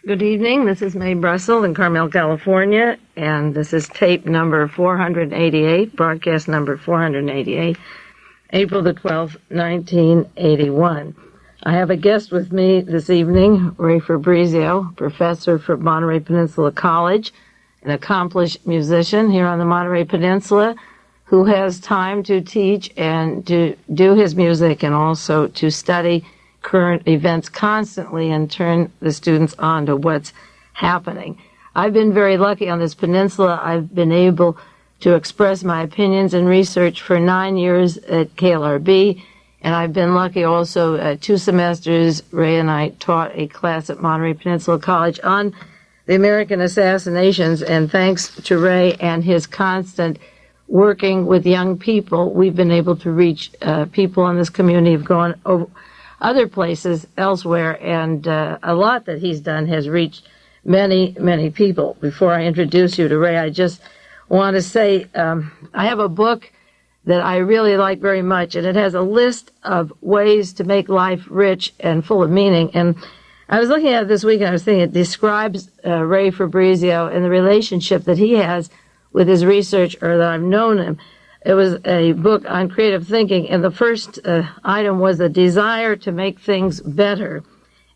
Good evening. This is Mae Brussell in Carmel, California, and this is tape number 488, broadcast number 488, April the 12th, 1981. I have a guest with me this evening, Ray Fabrizio, professor for Monterey Peninsula College, an accomplished musician here on the Monterey Peninsula, who has time to teach and to do his music and also to study current events constantly and turn the students on to what's happening. I've been very lucky on this peninsula. I've been able to express my opinions and research for 9 years at KLRB, and I've been lucky also 2 semesters. Ray and I taught a class at Monterey Peninsula College on the American assassinations, and thanks to Ray and his constant working with young people, we've been able to reach people in this community who've gone over other places elsewhere, and a lot that he's done has reached many, many people. Before I introduce you to Ray, I just want to say I have a book that I really like very much, and it has a list of ways to make life rich and full of meaning. And I was looking at it this week, and I was thinking it describes Ray Fabrizio and the relationship that he has with his research, or that I've known him. It was a book on creative thinking, and the first item was a desire to make things better,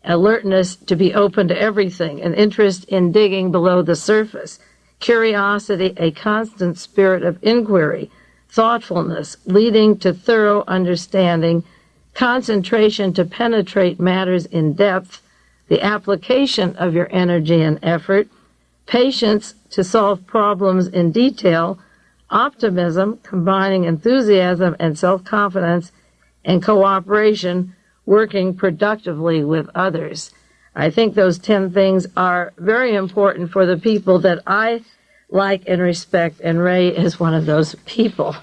alertness to be open to everything, an interest in digging below the surface, curiosity, a constant spirit of inquiry, thoughtfulness leading to thorough understanding, concentration to penetrate matters in depth, the application of your energy and effort, patience to solve problems in detail, optimism, combining enthusiasm and self-confidence, and cooperation, working productively with others. I think those 10 things are very important for the people that I like and respect, and Ray is one of those people.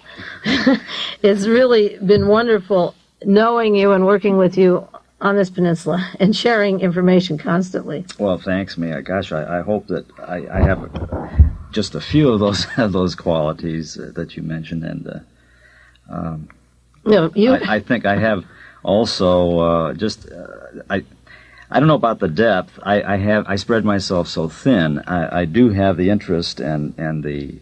It's really been wonderful knowing you and working with you on this peninsula and sharing information constantly. Well, thanks, Mia. Gosh, I hope that I have just a few of those qualities that you mentioned, and I think I have also I don't know about the depth. I spread myself so thin. I do have the interest and the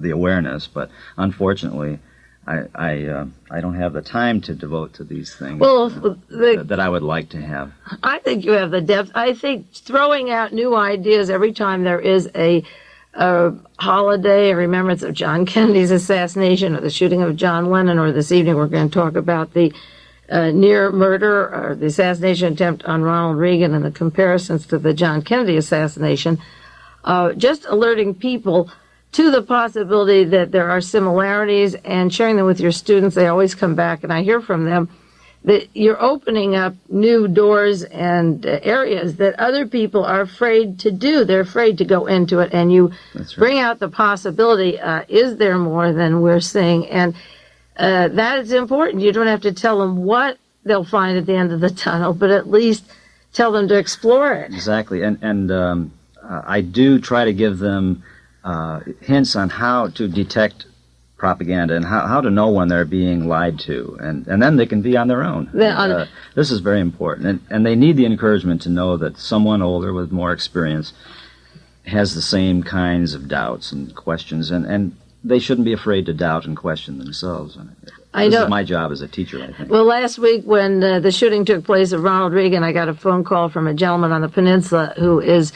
awareness, but unfortunately, I don't have the time to devote to these things that I would like to have. I think you have the depth. I think throwing out new ideas every time there is a holiday, a remembrance of John Kennedy's assassination, or the shooting of John Lennon, or this evening we're going to talk about the near murder or the assassination attempt on Ronald Reagan and the comparisons to the John Kennedy assassination, just alerting people to the possibility that there are similarities and sharing them with your students. They always come back, and I hear from them that you're opening up new doors and areas that other people are afraid to do. They're afraid to go into it, and you bring out the possibility, is there more than we're seeing? And that is important. You don't have to tell them what they'll find at the end of the tunnel, but at least tell them to explore it. Exactly, and I do try to give them hints on how to detect propaganda and how to know when they're being lied to, and then they can be on their own. This is very important, and they need the encouragement to know that someone older with more experience has the same kinds of doubts and questions, and they shouldn't be afraid to doubt and question themselves. This is my job as a teacher, I think. Well, last week when the shooting took place of Ronald Reagan, I got a phone call from a gentleman on the peninsula who is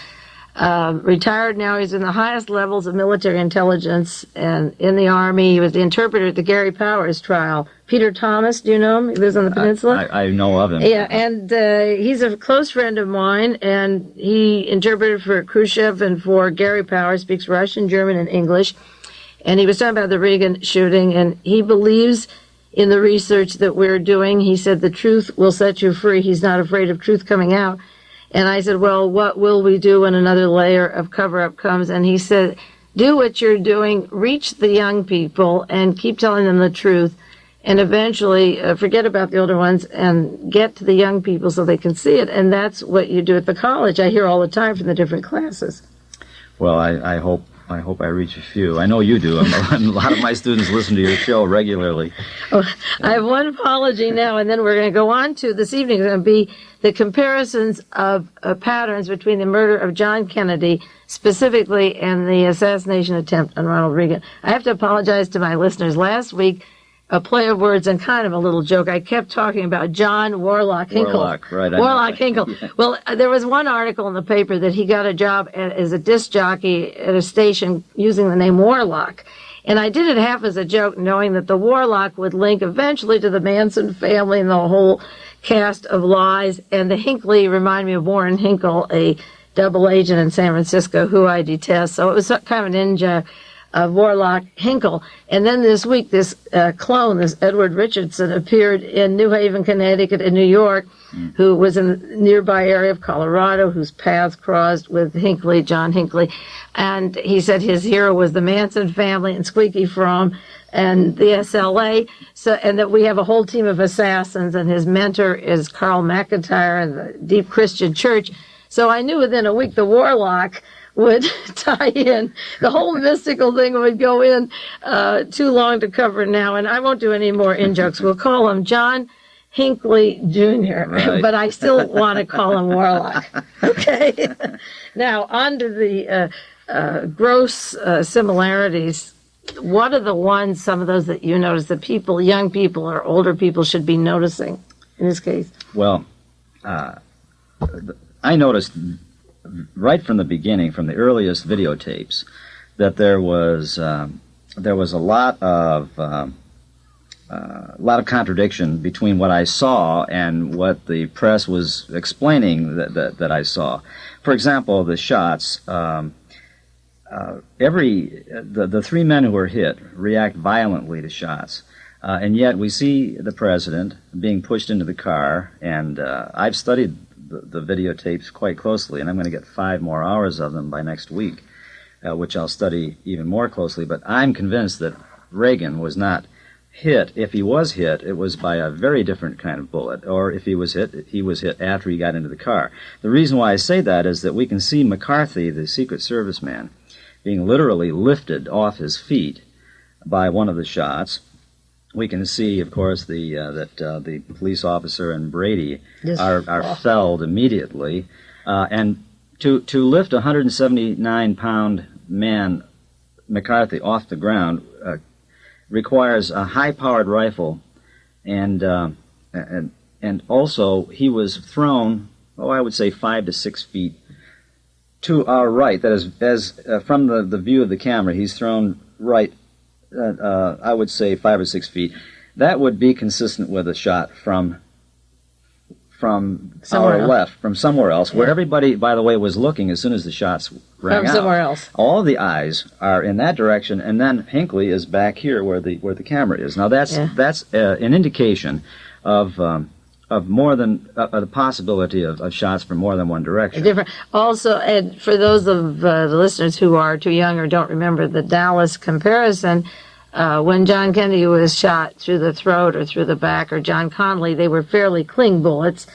retired now. He's in the highest levels of military intelligence and in the Army. He was the interpreter at the Gary Powers trial. Peter Thomas, do you know him? He lives on the peninsula. I know of him. Yeah, and he's a close friend of mine, and he interpreted for Khrushchev and for Gary Powers, speaks Russian, German, and English. And he was talking about the Reagan shooting, and he believes in the research that we're doing. He said the truth will set you free. He's not afraid of truth coming out. And I said, well, what will we do when another layer of cover-up comes? And he said, do what you're doing, reach the young people, and keep telling them the truth, and eventually forget about the older ones and get to the young people so they can see it. And that's what you do at the college. I hear all the time from the different classes. Well, I hope I hope I reach a few. I know you do. A lot of my students listen to your show regularly. Oh, I have one apology now, and then we're going to go on to this evening. It's going to be the comparisons of patterns between the murder of John Kennedy, specifically, and the assassination attempt on Ronald Reagan. I have to apologize to my listeners. Last week, a play of words and kind of a little joke, I kept talking about John Warlock Hinkle. Warlock, right. Warlock Hinkle. Yeah. Well, there was one article in the paper that he got a job as a disc jockey at a station using the name Warlock. And I did it half as a joke, knowing that the Warlock would link eventually to the Manson family and the whole cast of lies. And the Hinckley reminded me of Warren Hinkle, a double agent in San Francisco who I detest. So it was kind of an ninja of Warlock Hinkle. And then this week, this clone, this Edward Richardson, appeared in New Haven, Connecticut, and New York, who was in the nearby area of Colorado, whose paths crossed with Hinckley, John Hinckley. And he said his hero was the Manson family and Squeaky Fromm and the SLA, and that we have a whole team of assassins, and his mentor is Carl McIntyre and the Deep Christian Church. So I knew within a week the Warlock would tie in. The whole mystical thing would go in. Too long to cover now, and I won't do any more in-jokes. We'll call him John Hinckley Jr., right. But I still want to call him Warlock. Okay? Now, on to the gross similarities. What are the ones, some of those that you notice, that people, young people or older people, should be noticing in this case? Well, I noticed right from the beginning, from the earliest videotapes, that there was a lot of contradiction between what I saw and what the press was explaining that I saw. For example, the shots. The three men who were hit react violently to shots, and yet we see the president being pushed into the car. And I've studied the videotapes quite closely, and I'm going to get 5 more hours of them by next week, which I'll study even more closely. But I'm convinced that Reagan was not hit. If he was hit, it was by a very different kind of bullet, or if he was hit after he got into the car. The reason why I say that is that we can see McCarthy, the Secret Service man, being literally lifted off his feet by one of the shots. We can see, of course, that the police officer and Brady are felled immediately, and to lift a 179-pound man, McCarthy, off the ground requires a high-powered rifle, and also he was thrown, I would say 5 to 6 feet to our right. That is, as from the view of the camera, he's thrown right. I would say 5 or 6 feet. That would be consistent with a shot from our left, from somewhere else, where everybody, by the way, was looking as soon as the shots rang out. From somewhere else. All the eyes are in that direction, and then Hinckley is back here where the camera is. Now that's an indication of more than the possibility of shots from more than one direction. Different. Also, and for those of the listeners who are too young or don't remember the Dallas comparison, when John Kennedy was shot through the throat or through the back, or John Connally, they were fairly clean bullets.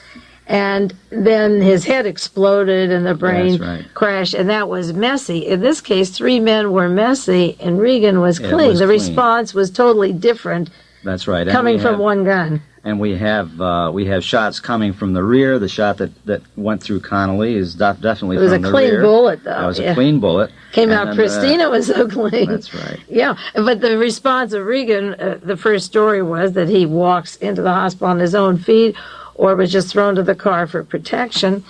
And then his head exploded and the brain crashed, and that was messy. In this case, 3 men were messy, and Reagan was clean. The response was totally different. That's right. Coming from one gun. And we have shots coming from the rear. The shot that went through Connally is definitely from the rear. It was a clean bullet, though. That was a clean bullet. Came out pristine. It was so clean. That's right. Yeah, but the response of Reagan, the first story was that he walks into the hospital on his own feet, or was just thrown to the car for protection.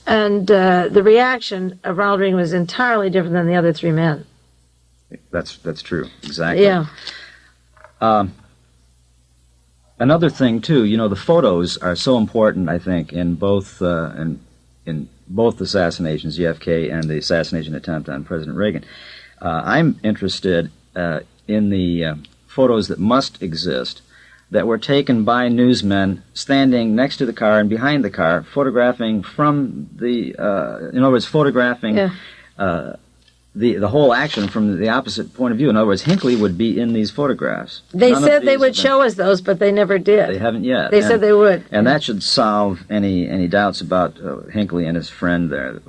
And the reaction of Ronald Reagan was entirely different than the other 3 men. That's true. Exactly. Yeah. Another thing, too, the photos are so important, I think, in both in both assassinations, JFK and the assassination attempt on President Reagan. I'm interested in the photos that must exist that were taken by newsmen standing next to the car and behind the car, photographing from the, in other words, photographing the whole action from the opposite point of view. In other words, Hinckley would be in these photographs. They None of said they these would have been- show us those, but they never did. They haven't yet. They said they would. And that should solve any doubts about Hinckley and his friend there.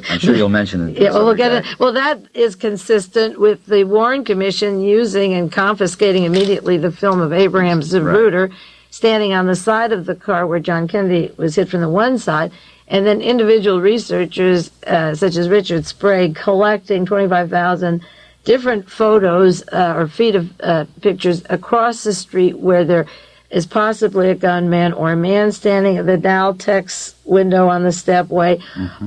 I'm sure you'll mention it. Yeah, well, we'll get it. Well, that is consistent with the Warren Commission using and confiscating immediately the film of Abraham Zapruder standing on the side of the car where John Kennedy was hit from the one side, and then individual researchers such as Richard Sprague collecting 25,000 different photos or feet of pictures across the street where there is possibly a gunman or a man standing at the Daltex window on the stepway,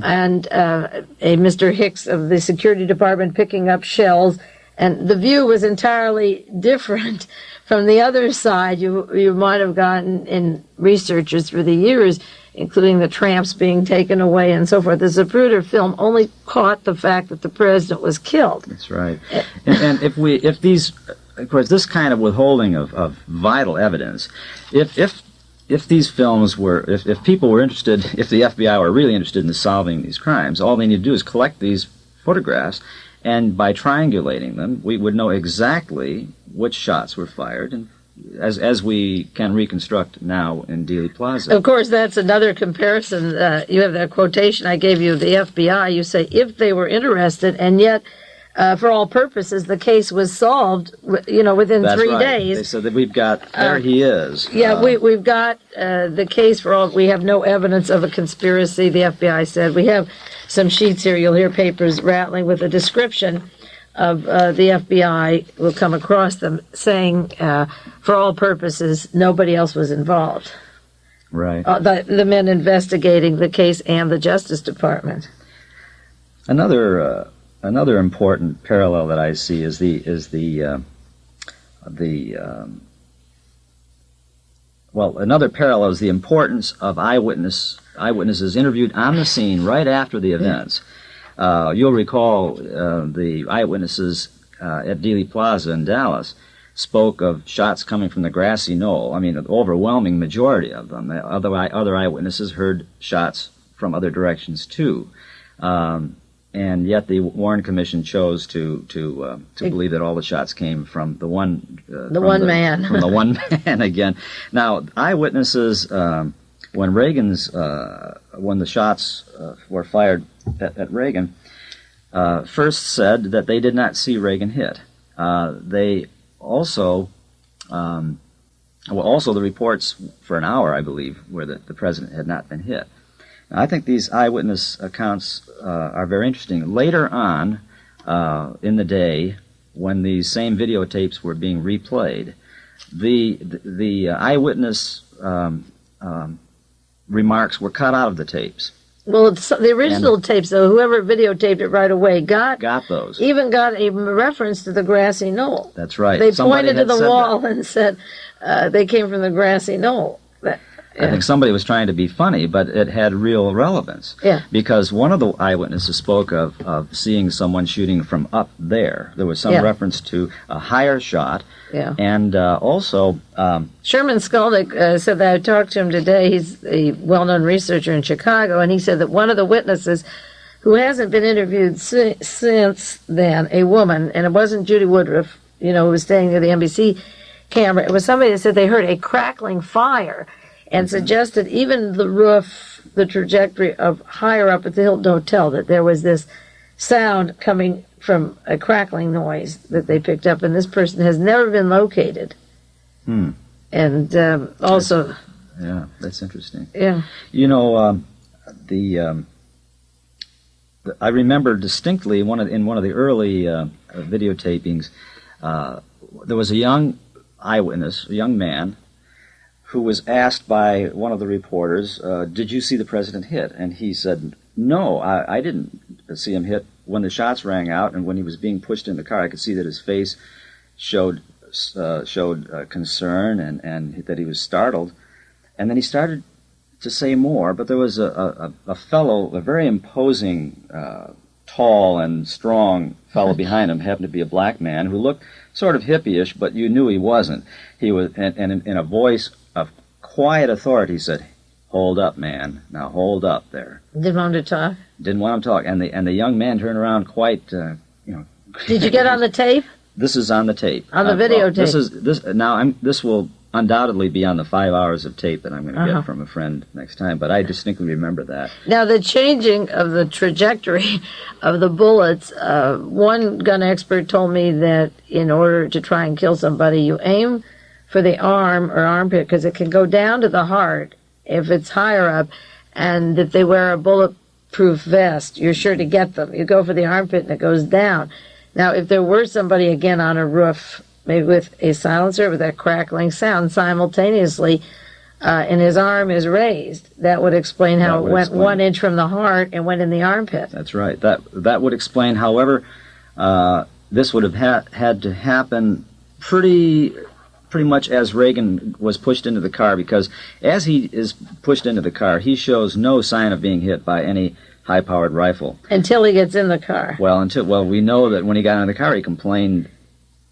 and a Mr. Hicks of the security department picking up shells. And the view was entirely different from the other side. You might have gotten in researchers through the years, including the tramps being taken away and so forth. The Zapruder film only caught the fact that the president was killed. That's right. And if these, of course, this kind of withholding of vital evidence, if these films were, if people were interested, if the FBI were really interested in solving these crimes, all they need to do is collect these photographs, and by triangulating them, we would know exactly which shots were fired, and as we can reconstruct now in Dealey Plaza. Of course, that's another comparison. You have that quotation I gave you of the FBI. You say, if they were interested, and yet, for all purposes, the case was solved, within That's 3 right. days. They said that we've got, there he is. Yeah, we've got the case for all. We have no evidence of a conspiracy, the FBI said. We have some sheets here. You'll hear papers rattling with a description of the FBI. We'll come across them saying, for all purposes, nobody else was involved. Right. The men investigating the case and the Justice Department. Another important parallel that I see is another parallel is the importance of eyewitnesses interviewed on the scene right after the events. You'll recall the eyewitnesses at Dealey Plaza in Dallas spoke of shots coming from the grassy knoll. I mean, the overwhelming majority of them. Other eyewitnesses heard shots from other directions too. And yet the Warren Commission chose to believe that all the shots came from the one man from the one man again. Now, eyewitnesses when the shots were fired at Reagan, first said that they did not see Reagan hit. They also the reports for an hour, I believe, where the president had not been hit. Now, I think these eyewitness accounts are very interesting. Later on in the day, when these same videotapes were being replayed, the eyewitness remarks were cut out of the tapes. Well, the original tapes, though, whoever videotaped it right away got those. Even got a reference to the grassy knoll. That's right. They Somebody pointed to had the said wall that. and said they came from the grassy knoll. I think somebody was trying to be funny, but it had real relevance. Yeah. Because one of the eyewitnesses spoke of seeing someone shooting from up there. There was some reference to a higher shot. Yeah. And also... Sherman Skolnick said that I talked to him today. He's a well-known researcher in Chicago, and he said that one of the witnesses who hasn't been interviewed since then, a woman, and it wasn't Judy Woodruff, who was staying near the NBC camera. It was somebody that said they heard a crackling fire and suggested even the roof, the trajectory of higher up at the Hilton Hotel, that there was this sound coming from a crackling noise that they picked up, and this person has never been located. And also... that's interesting. Yeah. I remember distinctly in one of the early videotapings, there was a young eyewitness, a young man, who was asked by one of the reporters, did you see the president hit? And he said, no, I didn't see him hit. When the shots rang out and when he was being pushed in the car, I could see that his face showed concern and that he was startled. And then he started to say more, but there was a fellow, a very imposing, tall and strong fellow behind him, happened to be a black man, who looked sort of hippie-ish, but you knew he wasn't. He was, and in a voice of quiet authority, said, "Hold up, man. Now hold up there." Didn't want him to talk? Didn't want him to talk. And the young man turned around quite Did you get on the tape? This is on the tape. On the videotape. This will undoubtedly be on the 5 hours of tape that I'm going to get from a friend next time, but I distinctly remember that. Now, the changing of the trajectory of the bullets, one gun expert told me that in order to try and kill somebody, you aim for the arm or armpit because it can go down to the heart if it's higher up, and if they wear a bulletproof vest, you're sure to get them. You go for the armpit and it goes down. Now, if there were somebody, again, on a roof, maybe with a silencer with that crackling sound simultaneously, and his arm is raised, that would explain how it went 1 inch from the heart and went in the armpit. That's right. That would explain. However, this would have had to happen pretty much as Reagan was pushed into the car, because as he is pushed into the car, he shows no sign of being hit by any high-powered rifle. Until he gets in the car. Well, we know that when he got in the car, he complained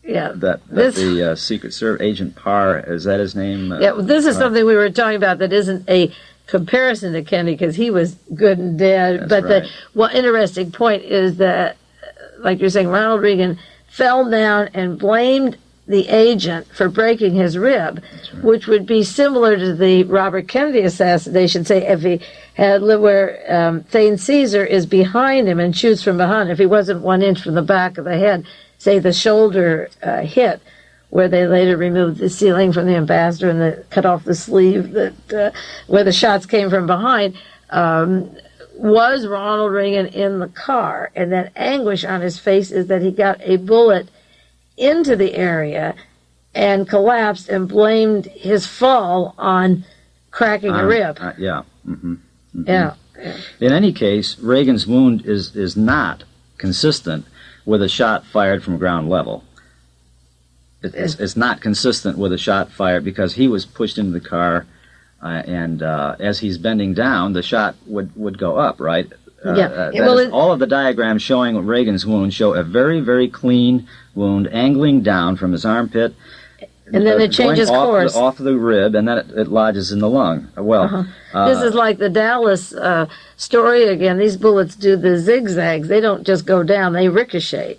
that the Secret Service agent Parr, is that his name? This is something we were talking about that isn't a comparison to Kennedy, because he was good and dead. That's right. The interesting point is that, like you're saying, Ronald Reagan fell down and blamed the agent for breaking his rib, which would be similar to the Robert Kennedy assassination. Say if he had lived where Thane Caesar is behind him and shoots from behind, if he wasn't 1 inch from the back of the head, say the shoulder hit, where they later removed the ceiling from the ambassador and cut off the sleeve where the shots came from behind, was Ronald Reagan in the car. And that anguish on his face is that he got a bullet into the area and collapsed and blamed his fall on cracking a rib. Yeah. In any case, Reagan's wound is not consistent with a shot fired from ground level. It's not consistent with a shot fired because he was pushed into the car, and as he's bending down, the shot would go up, right? All of the diagrams showing Reagan's wound show a very, very clean wound angling down from his armpit. And then it changes course. Off the rib, and then it lodges in the lung. This is like the Dallas story again. These bullets do the zigzags. They don't just go down. They ricochet.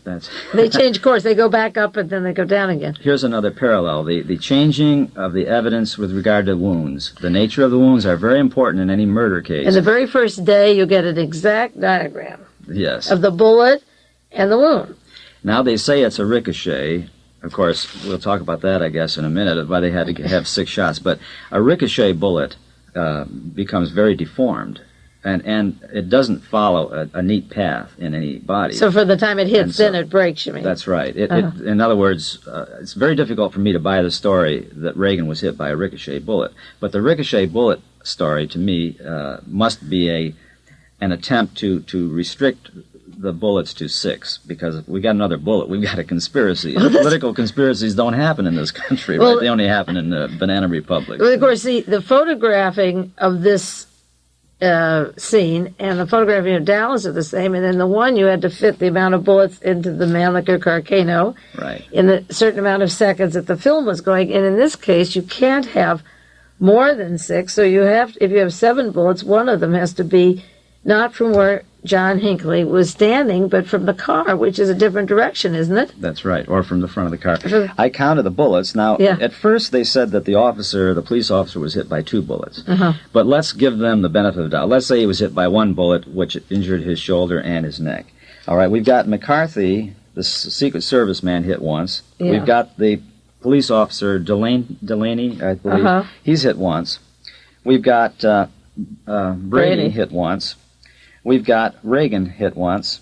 They change course. They go back up, and then they go down again. Here's another parallel. The changing of the evidence with regard to wounds. The nature of the wounds are very important in any murder case. And the very first day, you get an exact diagram. Yes. Of the bullet and the wound. Now, they say it's a ricochet. Of course, we'll talk about that, I guess, in a minute, why they had to have 6 shots. But a ricochet bullet becomes very deformed, and it doesn't follow a neat path in any body. So for the time it hits, then it breaks, you mean? That's right. In other words, it's very difficult for me to buy the story that Reagan was hit by a ricochet bullet. But the ricochet bullet story, to me, must be an attempt to restrict the bullets to 6, because if we got another bullet, we've got a conspiracy. Political conspiracies don't happen in this country, right? They only happen in the Banana Republic. Well, of course, the photographing of this scene and the photographing of Dallas are the same, and then the one you had to fit the amount of bullets into the Mannlicher Carcano in the certain amount of seconds that the film was going. And in this case, you can't have more than 6, so if you have 7 bullets, one of them has to be not from where John Hinckley was standing, but from the car, which is a different direction, isn't it? That's right, or from the front of the car. I counted the bullets. Now, at first they said that the police officer was hit by 2 bullets. But let's give them the benefit of the doubt. Let's say he was hit by 1 bullet, which injured his shoulder and his neck. All right, we've got McCarthy, the Secret Service man, hit once. We've got the police officer, Delaney, I believe. He's hit once. We've got Brady hit once. We've got Reagan hit once.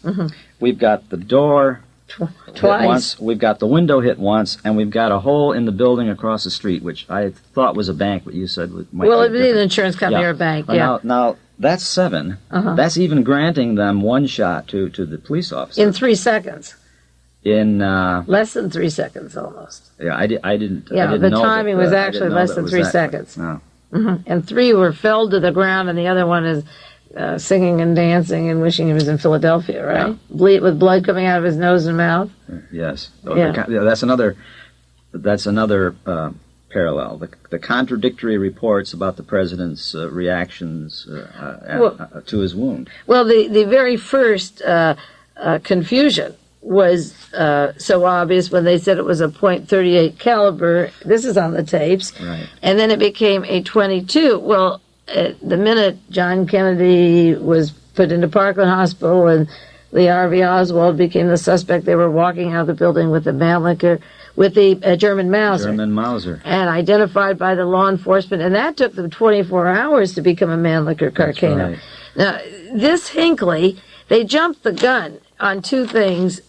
We've got the door hit once. We've got the window hit once, and we've got a hole in the building across the street, which I thought was a bank, but you said might it'd be an insurance company or a bank. Now that's 7. That's even granting them 1 shot to the police officer in 3 seconds. In less than 3 seconds, almost. Yeah, I didn't. Yeah, I didn't the know timing was actually less than 3 seconds. No. And 3 were felled to the ground, and the other one is singing and dancing and wishing he was in Philadelphia, right? Yeah. With blood coming out of his nose and mouth. Yes. That's another parallel. The contradictory reports about the president's reactions to his wound. Well, the very first confusion was so obvious when they said it was a .38 caliber. This is on the tapes. Right. And then it became a .22. Well, the minute John Kennedy was put into Parkland Hospital and Lee Harvey Oswald became the suspect, they were walking out of the building with the Mannlicher, with the German Mauser. German Mauser. And identified by the law enforcement. And that took them 24 hours to become a Mannlicher Carcano. Right. Now, this Hinckley, they jumped the gun on two things.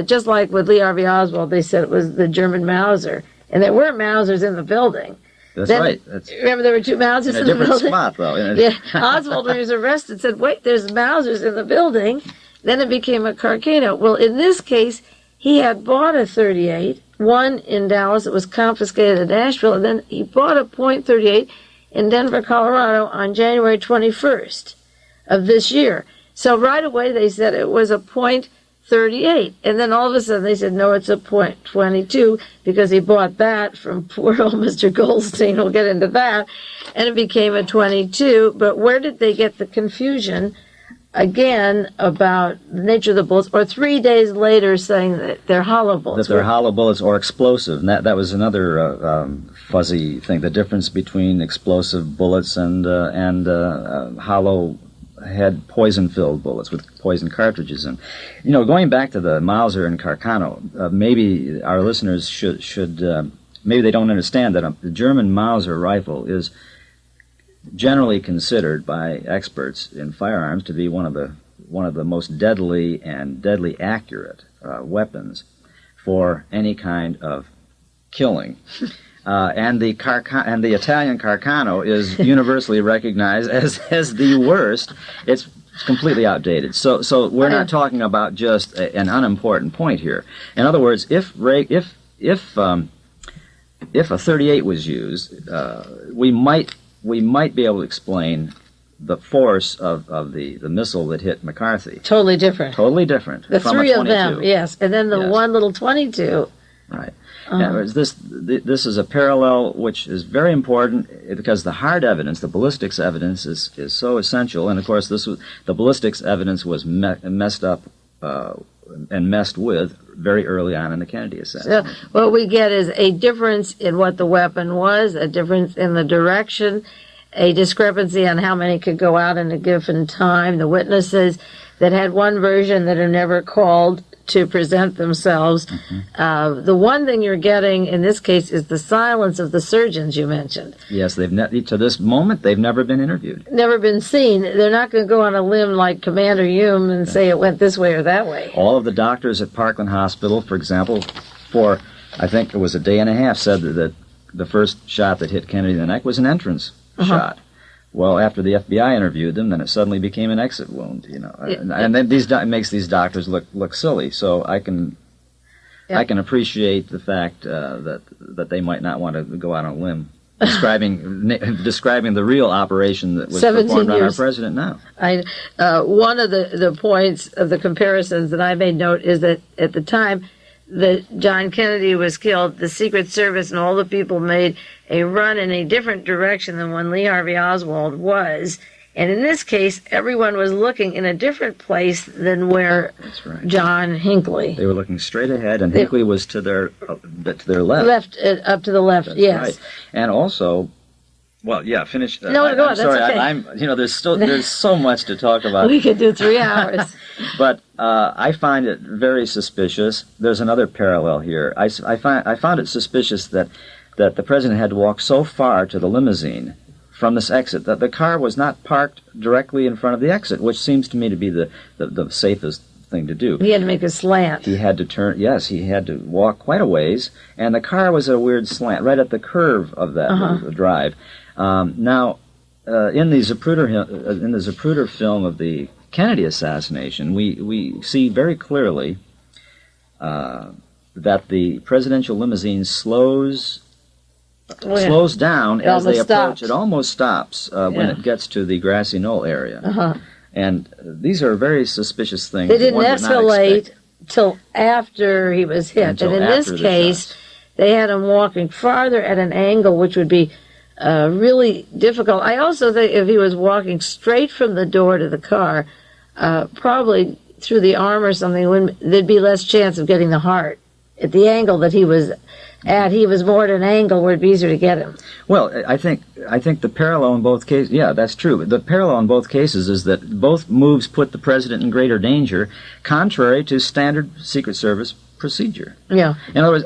Just like with Lee Harvey Oswald, they said it was the German Mauser. And there were Mausers in the building. That's Then, right. remember, there were two Mausers in the building? In a different spot, though. Yeah, Oswald, when he was arrested, said, wait, there's Mausers in the building. Then it became a Carcano. Well, in this case, he had bought a .38, one in Dallas. It was confiscated in Nashville. And then he bought a .38 in Denver, Colorado on January 21st of this year. So right away they said it was a .38. And then all of a sudden they said, no, it's a .22 because he bought that from poor old Mr. Goldstein. We'll get into that. And it became a .22. But where did they get the confusion, again, about the nature of the bullets, or 3 days later saying that they're hollow bullets? That they're hollow bullets or explosive. And that was another fuzzy thing, the difference between explosive bullets and hollow had poison-filled bullets with poison cartridges in. You know, going back to the Mauser and Carcano, maybe our listeners should maybe they don't understand that the German Mauser rifle is generally considered by experts in firearms to be one of the most deadly and deadly accurate weapons for any kind of killing. And the Italian Carcano is universally recognized as the worst. It's completely outdated. So we're not talking about just an unimportant point here. In other words, if a .38 was used, we might be able to explain the force of the missile that hit McCarthy. Totally different. Totally different. The from three a of them, yes. And then the one little .22. Right. Yeah, this is a parallel which is very important because the hard evidence, the ballistics evidence, is so essential. And of course, the ballistics evidence was messed up and messed with very early on in the Kennedy assassination. So what we get is a difference in what the weapon was, a difference in the direction, a discrepancy on how many could go out in a given time. The witnesses that had one version that are never called to present themselves. Mm-hmm. The one thing you're getting in this case is the silence of the surgeons you mentioned. Yes, to this moment, they've never been interviewed. Never been seen. They're not going to go on a limb like Commander Hume and say it went this way or that way. All of the doctors at Parkland Hospital, for example, for I think it was a day and a half, said that the first shot that hit Kennedy in the neck was an entrance shot. Well, after the FBI interviewed them, then it suddenly became an exit wound, you know, and then it makes these doctors look silly. So I can appreciate the fact that they might not want to go out on a limb describing the real operation that was performed on our president now. One of the points of the comparisons that I made note is that at the time that John Kennedy was killed, the Secret Service and all the people made a run in a different direction than when Lee Harvey Oswald was. And in this case, everyone was looking in a different place than where John Hinckley. They were looking straight ahead, and Hinckley was to their left. Up to the left, That's yes. Right. And also, well, yeah, finish. No, go on. I'm sorry. That's okay. There's so much to talk about. We could do 3 hours. But I find it very suspicious. There's another parallel here. I found it suspicious that the president had to walk so far to the limousine from this exit that the car was not parked directly in front of the exit, which seems to me to be the safest thing to do. He had to make a slant. He had to turn. Yes, he had to walk quite a ways, and the car was at a weird slant right at the curve of that drive. Now, in the Zapruder film of the Kennedy assassination, we see very clearly that the presidential limousine slows down as they approach. It almost stops when it gets to the grassy knoll area. And these are very suspicious things. They didn't escalate till after he was hit. And in this case, they had him walking farther at an angle, which would be really difficult. I also think if he was walking straight from the door to the car, probably through the arm or something, there'd be less chance of getting the heart. At the angle that he was at, he was more at an angle where it'd be easier to get him. Well, I think the parallel in both cases, yeah, that's true. The parallel in both cases is that both moves put the president in greater danger, contrary to standard Secret Service procedure. Yeah. In other words,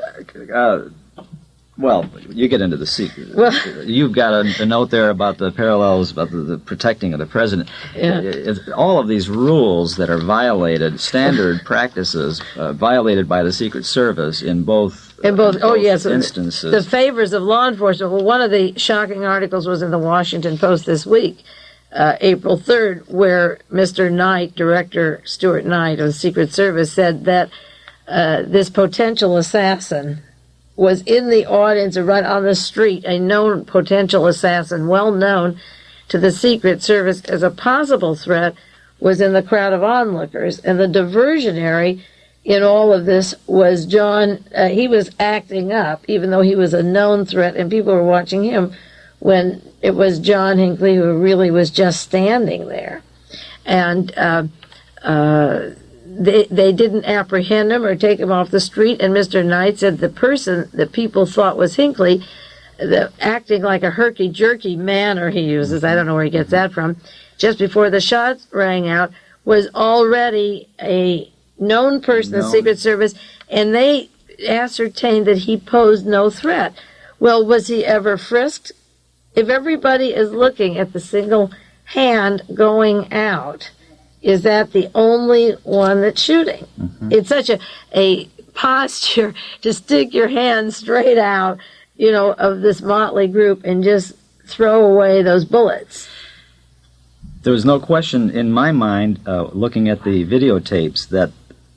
well, you get into the secret. Well, you've got a note there about the parallels about the protecting of the president. Yeah. All of these rules that are violated, standard practices violated by the Secret Service in both instances. The favors of law enforcement. Well, one of the shocking articles was in the Washington Post this week, April 3rd, where Mr. Knight, Director Stuart Knight of the Secret Service, said that this potential assassin was in the audience right on the street, a known potential assassin, well known to the Secret Service as a possible threat, was in the crowd of onlookers. And the diversionary in all of this was John. He was acting up, even though he was a known threat, and people were watching him, when it was John Hinckley who really was just standing there. And they didn't apprehend him or take him off the street, and Mr. Knight said the person that people thought was Hinckley, acting like a herky-jerky manner he uses, I don't know where he gets that from, just before the shots rang out, was already a known person in the Secret Service, and they ascertained that he posed no threat. Well, was he ever frisked? If everybody is looking at the single hand going out, is that the only one that's shooting? Mm-hmm. It's such a posture to stick your hand straight out, of this motley group and just throw away those bullets. There was no question in my mind, looking at the videotapes,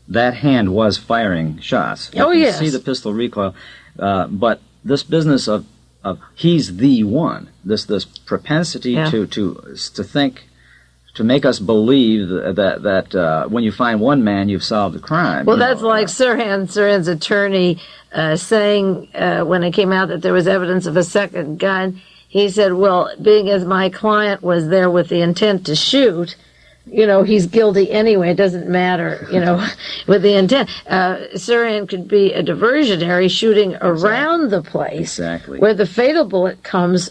that hand was firing shots. You can see the pistol recoil, but this business of he's the one, this propensity to think, to make us believe that when you find one man, you've solved the crime. Well, that's like Sirhan's attorney saying when it came out that there was evidence of a second gun. He said, well, being as my client was there with the intent to shoot, he's guilty anyway. It doesn't matter, with the intent. Sirhan could be a diversionary shooting around the place where the fatal bullet comes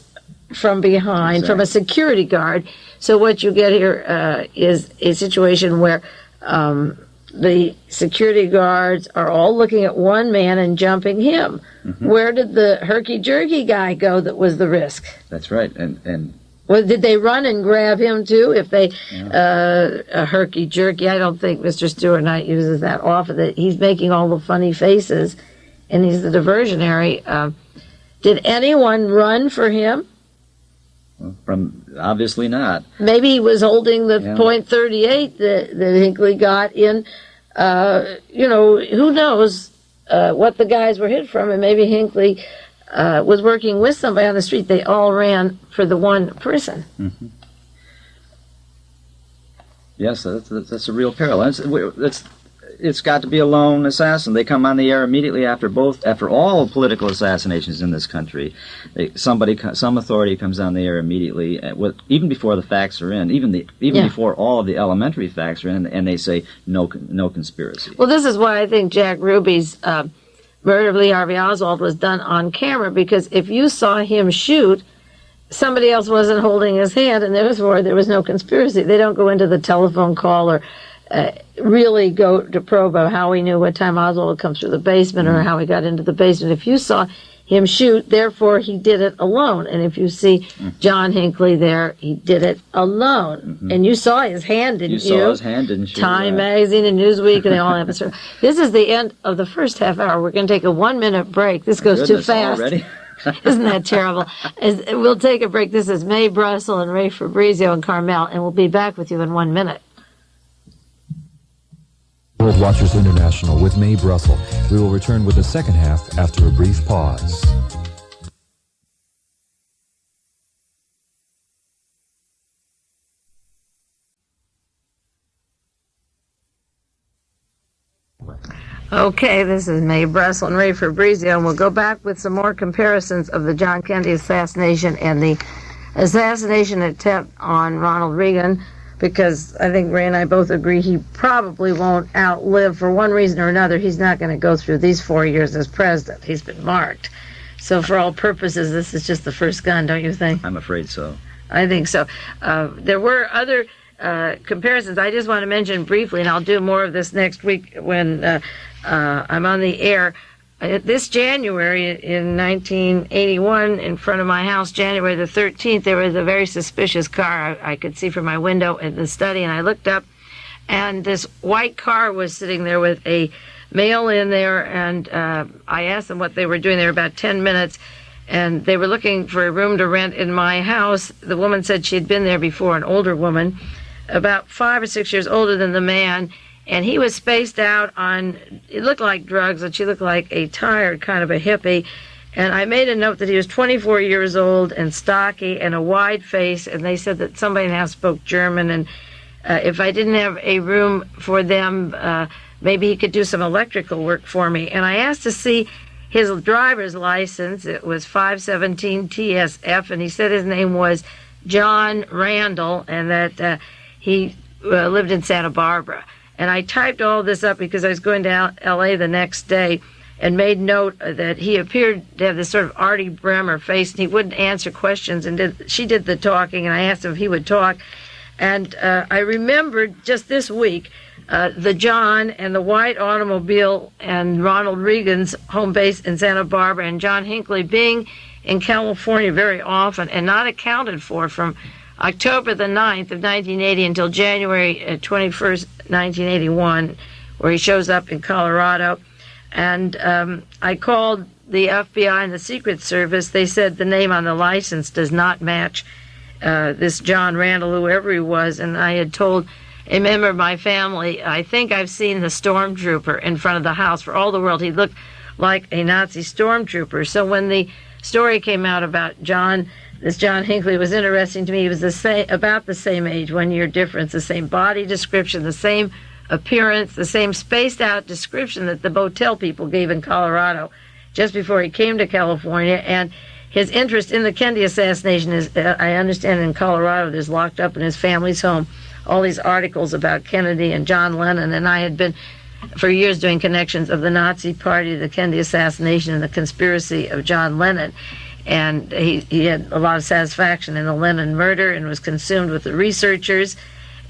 from behind, from a security guard. So what you get here is a situation where the security guards are all looking at one man and jumping him. Mm-hmm. Where did the herky-jerky guy go that was the risk? That's right. And well, did they run and grab him too? If they a herky-jerky, I don't think Mr. Stuart Knight uses that often. That he's making all the funny faces, and he's the diversionary. Did anyone run for him? Obviously not. Maybe he was holding the .38 that Hinckley got in. Who knows what the guys were hit from, and maybe Hinckley was working with somebody on the street. They all ran for the one person. Mm-hmm. Yes, that's a real peril. It's got to be a lone assassin. They come on the air immediately after all political assassinations in this country. Some authority comes on the air immediately, even before the facts are in, even before all of the elementary facts are in, and they say no conspiracy. Well, this is why I think Jack Ruby's murder of Lee Harvey Oswald was done on camera, because if you saw him shoot, somebody else wasn't holding his hand, and therefore there was no conspiracy. They don't go into the telephone call or really go to probe of how he knew what time Oswald would come through the basement or how he got into the basement. If you saw him shoot, therefore he did it alone. And if you see John Hinckley there, he did it alone. Mm-hmm. And you saw his hand, didn't you? You saw his hand, didn't you? Time Magazine and Newsweek, and they all have it. This is the end of the first half hour. We're going to take a 1-minute break. This goes too fast. Already? Isn't that terrible? We'll take a break. This is Mae Brussell and Ray Fabrizio and Carmel, and we'll be back with you in 1 minute. World Watchers International with Mae Brussell. We will return with the second half after a brief pause. Okay, this is Mae Brussell and Ray Fabrizio, and we'll go back with some more comparisons of the John Kennedy assassination and the assassination attempt on Ronald Reagan because I think Ray and I both agree he probably won't outlive, for one reason or another, he's not going to go through these 4 years as president. He's been marked. So for all purposes, this is just the first gun, don't you think? I'm afraid so. I think so. There were other comparisons I just want to mention briefly, and I'll do more of this next week when I'm on the air. This January in 1981, in front of my house, January the 13th, there was a very suspicious car I could see from my window in the study, and I looked up, and this white car was sitting there with a male in there, and I asked them what they were doing. They were about 10 minutes, and they were looking for a room to rent in my house. The woman said she'd been there before, an older woman, about 5 or 6 years older than the man, and he was spaced out on, it looked like drugs, and she looked like a tired kind of a hippie. And I made a note that he was 24 years old and stocky and a wide face, and they said that somebody in the house spoke German, and if I didn't have a room for them, maybe he could do some electrical work for me. And I asked to see his driver's license. It was 517 TSF, and he said his name was John Randall, and that he lived in Santa Barbara. And I typed all this up because I was going to L.A. the next day, and made note that he appeared to have this sort of Artie Bremer face, and he wouldn't answer questions, and she did the talking, and I asked him if he would talk. And I remembered just this week the John and the white automobile and Ronald Reagan's home base in Santa Barbara, and John Hinckley being in California very often and not accounted for from October the 9th of 1980 until January 21st, 1981, where he shows up in Colorado. And I called the FBI and the Secret Service. They said the name on the license does not match this John Randall, whoever he was. And I had told a member of my family, I think I've seen the stormtrooper in front of the house. For all the world, he looked like a Nazi stormtrooper. So when the story came out about John, this John Hinckley, was interesting to me. He was about the same age, 1 year difference, the same body description, the same appearance, the same spaced out description that the Botel people gave in Colorado just before he came to California. And his interest in the Kennedy assassination is, I understand, in Colorado, there's locked up in his family's home all these articles about Kennedy and John Lennon, and I had been for years doing connections of the Nazi Party, the Kennedy assassination, and the conspiracy of John Lennon. And he had a lot of satisfaction in the Lennon murder and was consumed with the researchers,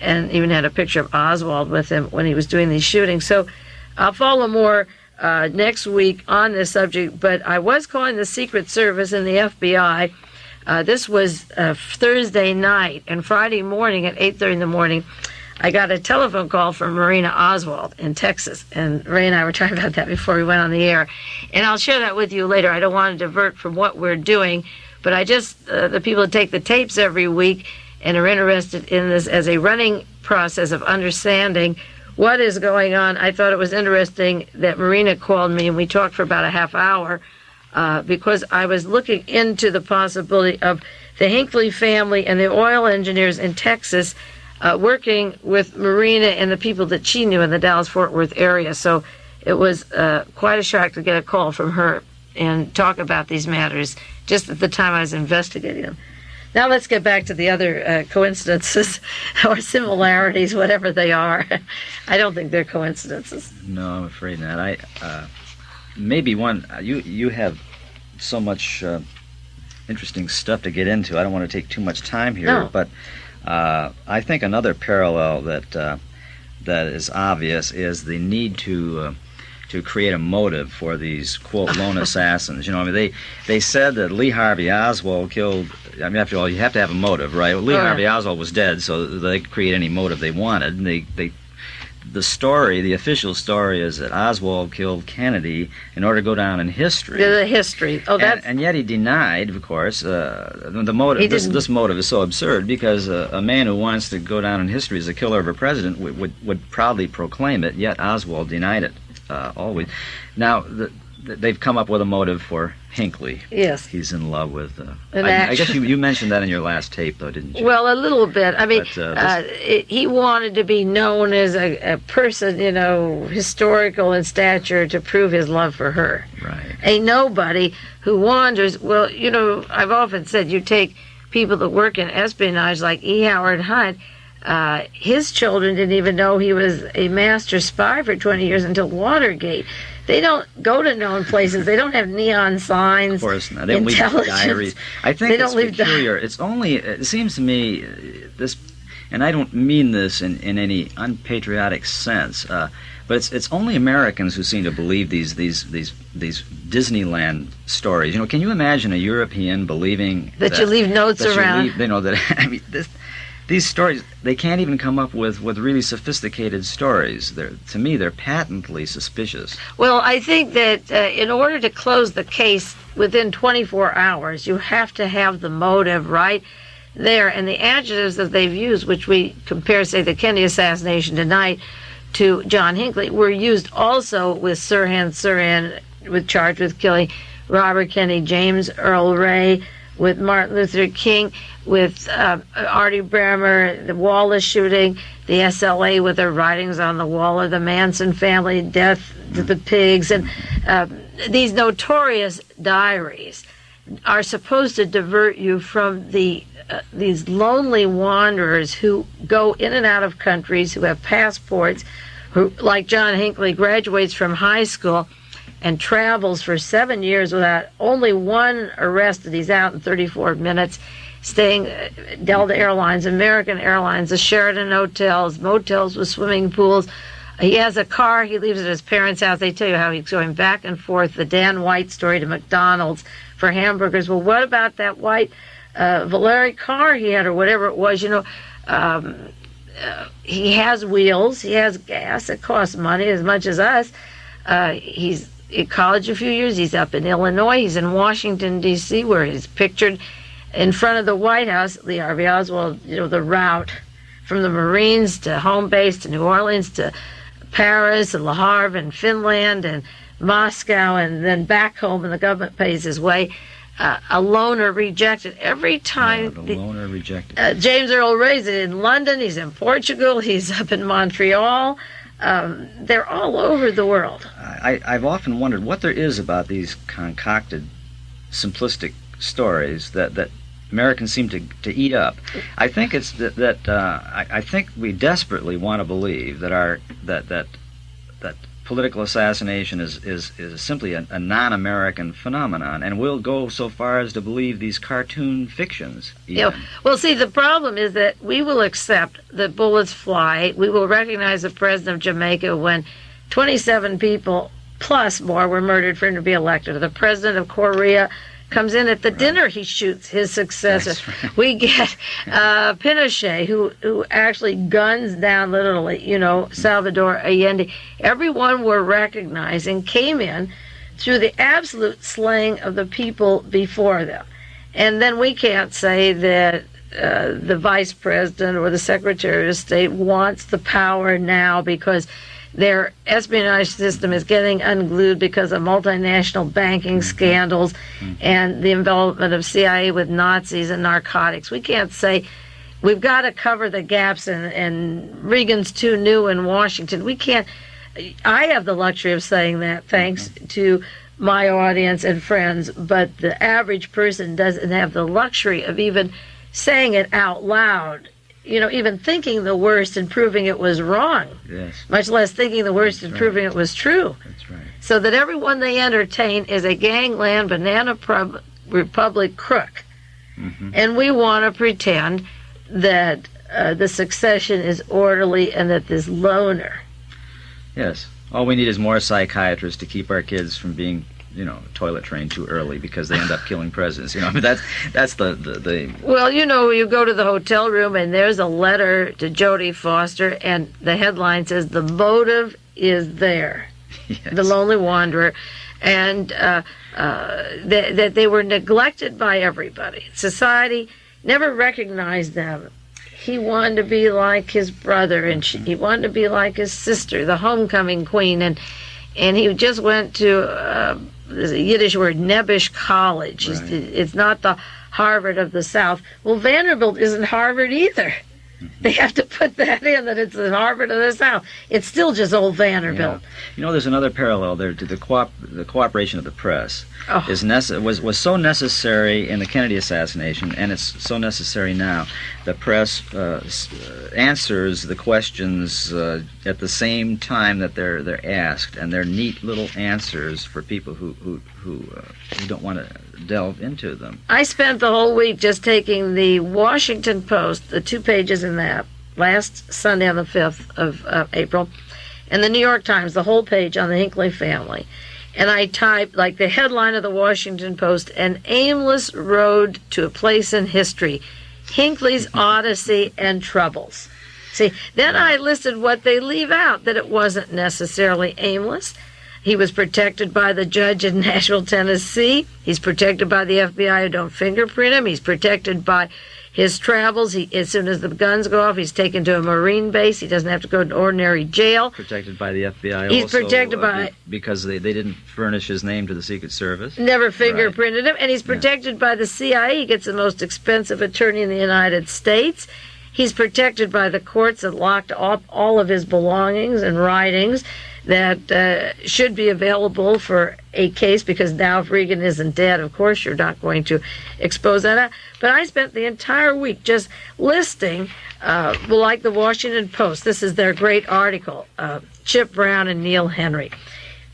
and even had a picture of Oswald with him when he was doing these shootings. So I'll follow more next week on this subject, but I was calling the Secret Service and the FBI. This was Thursday night, and Friday morning at 8:30 in the morning, I got a telephone call from Marina Oswald in Texas, and Ray and I were talking about that before we went on the air. And I'll share that with you later. I don't want to divert from what we're doing, but I just, the people that take the tapes every week and are interested in this as a running process of understanding what is going on, I thought it was interesting that Marina called me, and we talked for about a half hour, because I was looking into the possibility of the Hinckley family and the oil engineers in Texas working with Marina and the people that she knew in the Dallas-Fort Worth area. So it was quite a shock to get a call from her and talk about these matters just at the time I was investigating them. Now let's get back to the other coincidences or similarities, whatever they are. I don't think they're coincidences. No, I'm afraid not. Maybe one, you have so much interesting stuff to get into. I don't want to take too much time here, No. but I think another parallel that is obvious is the need to create a motive for these, quote, lone assassins. You know, I mean, they said that Lee Harvey Oswald killed, I mean, after all, you have to have a motive, right? Well, Lee Harvey Oswald was dead, so they could create any motive they wanted. And the story, the official story, is that Oswald killed Kennedy in order to go down in history. The history. Oh, that's... And yet he denied, of course, the motive. This motive is so absurd because a man who wants to go down in history as a killer of a president would proudly proclaim it, yet Oswald denied it always. Now, they've come up with a motive for Hinckley. Yes. He's in love with... I guess you mentioned that in your last tape, though, didn't you? Well, a little bit. I mean, he wanted to be known as a person, you know, historical in stature to prove his love for her. Right. A nobody who wanders. Well, you know, I've often said you take people that work in espionage like E. Howard Hunt. His children didn't even know he was a master spy for 20 years until Watergate. They don't go to known places. They don't have neon signs. Of course not. They don't leave diaries. I think it's peculiar. It's only, it seems to me, this, and I don't mean this in any unpatriotic sense, but it's only Americans who seem to believe these Disneyland stories. You know, can you imagine a European believing that you leave notes around? You know that. I mean, these stories, they can't even come up with really sophisticated stories. To me, they're patently suspicious. Well, I think that in order to close the case within 24 hours, you have to have the motive right there. And the adjectives that they've used, which we compare, say, the Kennedy assassination tonight to John Hinckley, were used also with Sirhan, charged with killing Robert Kennedy, James Earl Ray, with Martin Luther King, with Artie Bremer, the Wallace shooting, the SLA with their writings on the wall, or the Manson family, death to the pigs, and these notorious diaries are supposed to divert you from these lonely wanderers who go in and out of countries, who have passports, who, like John Hinckley, graduates from high school and travels for 7 years without only one arrest, that he's out in 34 minutes, staying Delta Airlines, American Airlines, the Sheraton hotels, motels with swimming pools. He has a car, he leaves at his parents' house. They tell you how he's going back and forth, the Dan White story, to McDonald's for hamburgers. Well, what about that white Valeri car he had, or whatever it was? You know, he has wheels, he has gas, it costs money as much as us. He's in college a few years, he's up in Illinois, he's in Washington, D.C., where he's pictured in front of the White House, Lee Harvey Oswald, you know, the route from the Marines to home base to New Orleans to Paris and Le Havre and Finland and Moscow, and then back home, and the government pays his way. A loner rejected every time. Yeah, the loner rejected. James Earl Ray's in London, he's in Portugal, he's up in Montreal. They're all over the world. I've often wondered what there is about these concocted, simplistic stories that Americans seem to eat up. I think it's that I think we desperately want to believe that that political assassination is simply a non-American phenomenon, and we'll go so far as to believe these cartoon fictions. Yeah. Well, see, the problem is that we will accept that bullets fly. We will recognize the president of Jamaica when 27 people plus more were murdered for him to be elected. The president of Korea comes in at the dinner, he shoots his successor. Right. We get Pinochet, who actually guns down, literally, you know, Salvador Allende. Everyone we're recognizing came in through the absolute slaying of the people before them. And then we can't say that the vice president or the secretary of state wants the power now because their espionage system is getting unglued because of multinational banking scandals and the involvement of CIA with Nazis and narcotics. We can't say we've got to cover the gaps and Reagan's too new in Washington. We can't. I have the luxury of saying that thanks to my audience and friends, but the average person doesn't have the luxury of even saying it out loud. You know, even thinking the worst and proving it was wrong. Yes. Much less thinking the worst and proving it was true. That's right. So that everyone they entertain is a gangland banana republic crook. Mm-hmm. And we want to pretend that the succession is orderly and that this loner. Yes. All we need is more psychiatrists to keep our kids from being, you know, toilet trained too early because they end up killing presidents. You know, I mean, that's the. Well, you know, you go to the hotel room and there's a letter to Jodie Foster, and the headline says the motive is there. Yes. The lonely wanderer, and that they were neglected by everybody. Society never recognized them. He wanted to be like his brother, and he wanted to be like his sister, the homecoming queen, and he just went to. There's a Yiddish word, Nebish College. Right. It's not the Harvard of the South. Well, Vanderbilt isn't Harvard either. They have to put that in, that it's the Harvard of the South. It's still just old Vanderbilt. Yeah. You know, there's another parallel there to the cooperation of the press. Was so necessary in the Kennedy assassination, and it's so necessary now. The press answers the questions at the same time that they're asked, and they're neat little answers for people who don't want to delve into them. I spent the whole week just taking the Washington Post, the 2 pages in that, last Sunday on the 5th of April, and the New York Times, the whole page on the Hinckley family. And I typed, like the headline of the Washington Post, "An aimless road to a place in history, Hinckley's Odyssey and Troubles." See, then I listed what they leave out, that it wasn't necessarily aimless. He was protected by the judge in Nashville, Tennessee. He's protected by the FBI who don't fingerprint him. He's protected by his travels. As soon as the guns go off, he's taken to a Marine base. He doesn't have to go to ordinary jail. Protected by the FBI. He's also, protected by... because they didn't furnish his name to the Secret Service. Never fingerprinted him. And he's protected by the CIA. He gets the most expensive attorney in the United States. He's protected by the courts that locked up all of his belongings and writings that should be available for a case, because now if Reagan isn't dead, of course you're not going to expose that. But I spent the entire week just listing, like the Washington Post, this is their great article, Chip Brown and Neil Henry.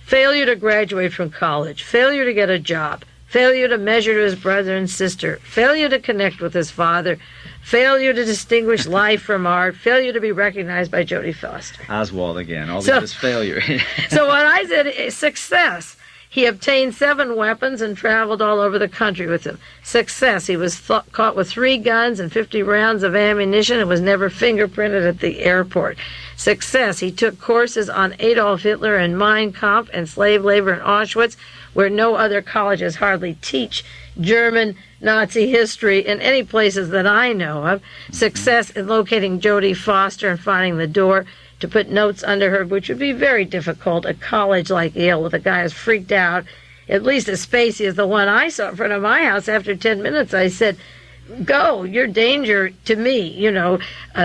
Failure to graduate from college, failure to get a job, failure to measure to his brother and sister, failure to connect with his father, failure to distinguish life from art, failure to be recognized by Jodie Foster. Oswald again, all this failure. So what I said is success. He obtained 7 weapons and traveled all over the country with them. Success. He was caught with 3 guns and 50 rounds of ammunition and was never fingerprinted at the airport. Success. He took courses on Adolf Hitler and Mein Kampf and slave labor in Auschwitz, where no other colleges hardly teach German Nazi history in any places that I know of. Success in locating Jodie Foster and finding the door to put notes under her, which would be very difficult at college like Yale with a guy who's freaked out, at least as spacey as the one I saw in front of my house. After 10 minutes, I said, "Go, you're danger to me."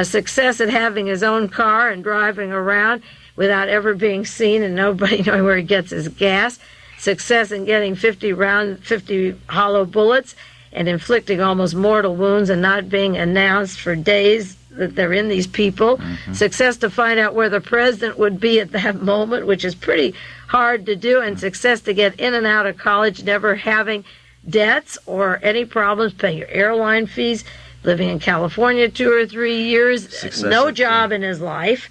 Success at having his own car and driving around without ever being seen and nobody knowing where he gets his gas. Success in getting 50 hollow bullets and inflicting almost mortal wounds and not being announced for days that they're in these people. Success to find out where the president would be at that moment, which is pretty hard to do. And success to get in and out of college, never having debts or any problems, paying your airline fees, living in California 2 or 3 years, no job in his life,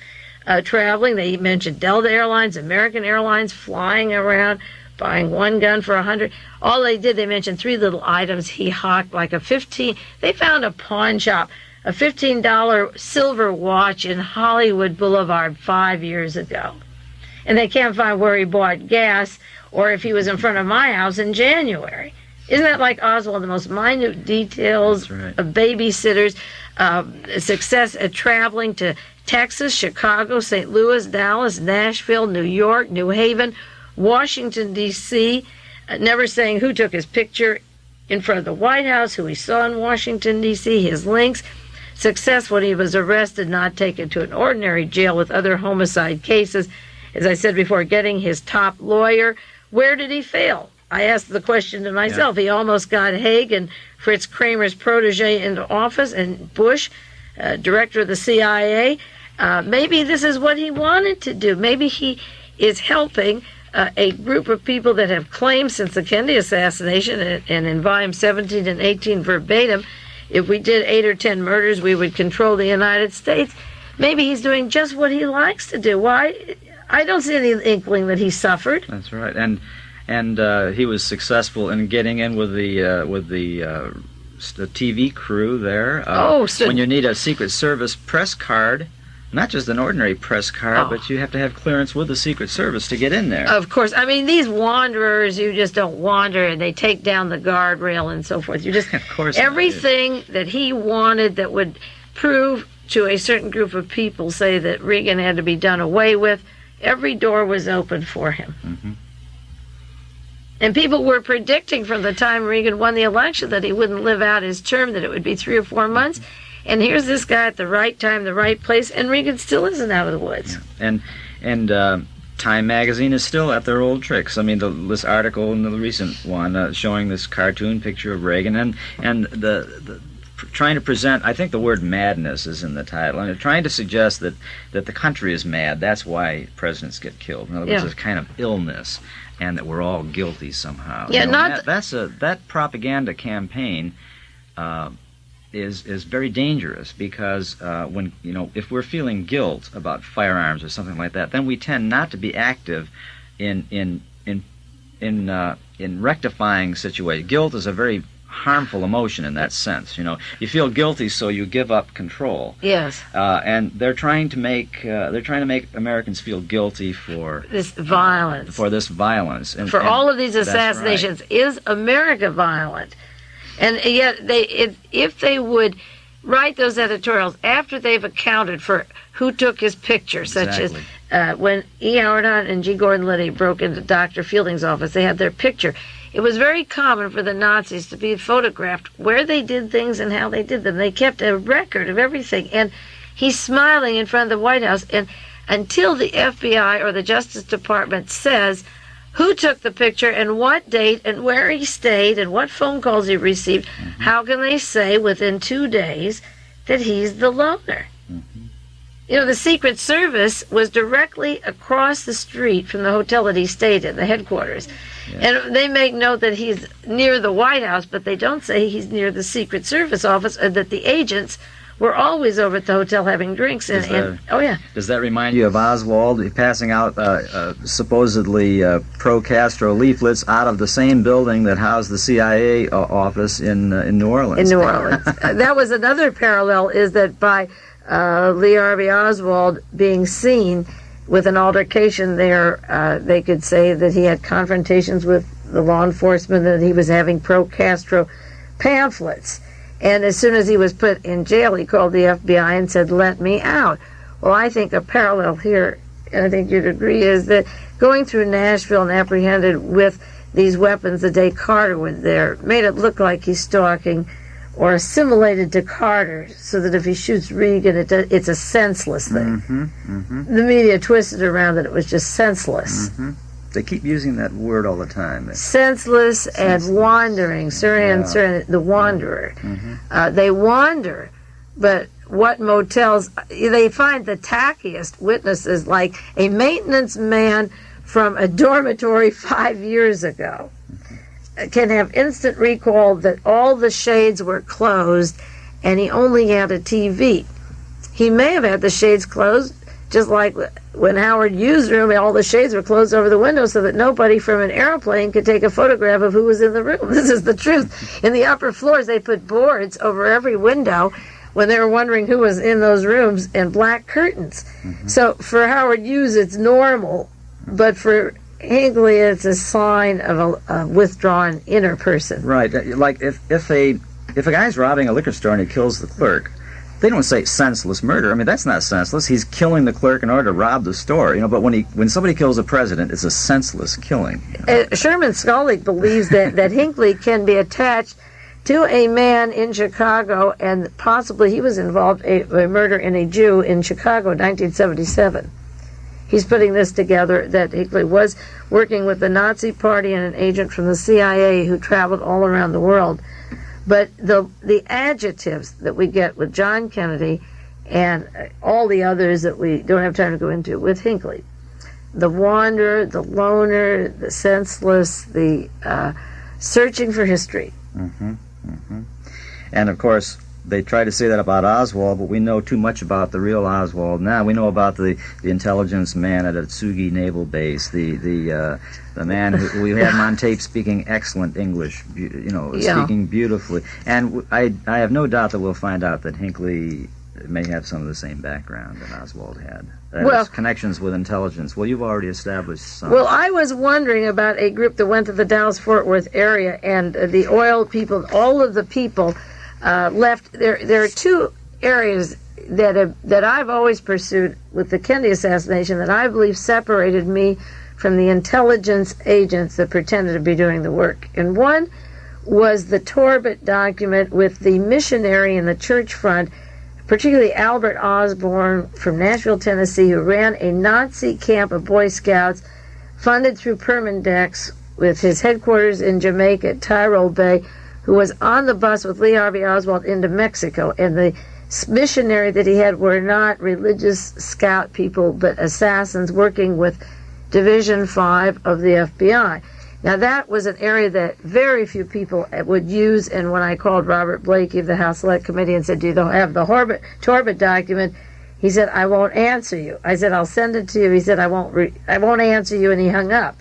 traveling. They mentioned Delta Airlines, American Airlines, flying around, buying 1 gun for 100. All they did, they mentioned 3 little items he hawked, like they found a pawn shop, a $15 silver watch in Hollywood Boulevard 5 years ago. And they can't find where he bought gas or if he was in front of my house in January. Isn't that like Oswald, the most minute details of babysitters, success at traveling to Texas, Chicago, St. Louis, Dallas, Nashville, New York, New Haven, Washington, D.C., never saying who took his picture in front of the White House, who he saw in Washington, D.C., his links. Success when he was arrested, not taken to an ordinary jail with other homicide cases. As I said before, getting his top lawyer. Where did he fail? I asked the question to myself. He almost got Haig and Fritz Kramer's protege into office, and Bush, director of the CIA. Maybe this is what he wanted to do. Maybe he is helping a group of people that have claimed since the Kennedy assassination, and in volume 17 and 18 verbatim, if we did 8 or 10 murders, we would control the United States. Maybe he's doing just what he likes to do. Why? I don't see any inkling that he suffered. That's right, and he was successful in getting in with the TV crew there. When you need a Secret Service press card. Not just an ordinary press card, but you have to have clearance with the Secret Service to get in there. Of course. I mean, these wanderers, you just don't wander, and they take down the guardrail and so forth. You just, of course, everything that he wanted that would prove to a certain group of people, say that Reagan had to be done away with, every door was open for him. And people were predicting from the time Reagan won the election that he wouldn't live out his term, that it would be 3 or 4 months. And here's this guy at the right time, the right place, and Reagan still isn't out of the woods. Yeah. And Time magazine is still at their old tricks. I mean, this article and the recent one showing this cartoon picture of Reagan and the trying to present, I think the word madness is in the title, and they're trying to suggest that the country is mad. That's why presidents get killed. In other words, Yeah. it's kind of illness, and that we're all guilty somehow. Yeah, You know, not that propaganda campaign is very dangerous, because when if we're feeling guilt about firearms or something like that, then we tend not to be active in rectifying situations. Guilt is a very harmful emotion in that sense. You feel guilty, so you give up control. Yes. And they're trying to make Americans feel guilty for This violence. for this violence. And all of these that's assassinations. Is America violent? And yet, if they would write those editorials after they've accounted for who took his picture, such Exactly. as when E. Howard Hunt and G. Gordon Liddy broke into Dr. Fielding's office, they had their picture. It was very common for the Nazis to be photographed where they did things and how they did them. They kept a record of everything. And he's smiling in front of the White House. And until the FBI or the Justice Department says who took the picture and what date and where he stayed and what phone calls he received, how can they say within 2 days that he's the loner? The Secret Service was directly across the street from the hotel that he stayed in, the headquarters. Yeah. And they make note that he's near the White House, but they don't say he's near the Secret Service office, or that the agents were always over at the hotel having drinks. Oh, yeah. Does that remind you of Oswald passing out supposedly pro-Castro leaflets out of the same building that housed the CIA office in New Orleans? In New Orleans. That was another parallel, is that by Lee Harvey Oswald being seen with an altercation there, they could say that he had confrontations with the law enforcement, that he was having pro-Castro pamphlets. And as soon as he was put in jail, he called the FBI and said, "Let me out." Well, I think a parallel here, and I think you'd agree, is that going through Nashville and apprehended with these weapons the day Carter was there made it look like he's stalking or assimilated to Carter, so that if he shoots Reagan, it's a senseless thing. The media twisted around that it was just senseless. They keep using that word all the time. Senseless and wandering. Sirhan, the wanderer. They wander, but what motels, they find the tackiest witnesses, like a maintenance man from a dormitory 5 years ago can have instant recall that all the shades were closed and he only had a TV. He may have had the shades closed, just like when Howard used room, all the shades were closed over the window so that nobody from an airplane could take a photograph of who was in the room. This is the truth. In the upper floors, they put boards over every window when they were wondering who was in those rooms, and black curtains. So for Howard Hughes, it's normal, but for Hinckley, it's a sign of a withdrawn inner person. Right. Like if a guy's robbing a liquor store and he kills the clerk, they don't say senseless murder. I mean, that's not senseless. He's killing the clerk in order to rob the store. But when somebody kills a president, it's a senseless killing. Sherman Scully believes that Hinckley can be attached to a man in Chicago, and possibly he was involved in a murder in a Jew in Chicago in 1977. He's putting this together, that Hinckley was working with the Nazi Party and an agent from the CIA who traveled all around the world. But the adjectives that we get with John Kennedy and all the others that we don't have time to go into with Hinckley, the wanderer, the loner, the senseless, the searching for history. And of course, they try to say that about Oswald, but we know too much about the real Oswald now. We know about the intelligence man at Atsugi Naval Base, the man who we had him on tape speaking excellent English, speaking beautifully. And I have no doubt that we'll find out that Hinckley may have some of the same background that Oswald had. His connections with intelligence. Well, you've already established some. Well, I was wondering about a group that went to the Dallas-Fort Worth area, and the oil people, all of the people left. There are two areas that I've always pursued with the Kennedy assassination that I believe separated me from the intelligence agents that pretended to be doing the work. And one was the Torbit document with the missionary in the church front, particularly Albert Osborne from Nashville, Tennessee, who ran a Nazi camp of Boy Scouts funded through Permandex with his headquarters in Jamaica at Tyrol Bay, who was on the bus with Lee Harvey Oswald into Mexico. And the missionary that he had were not religious scout people, but assassins working with Division 5 of the FBI. Now that was an area that very few people would use, and when I called Robert Blakey of the House Select Committee and said, do you have the Torbit document? He said, I won't answer you. I said, I'll send it to you. He said, I won't answer you, and he hung up.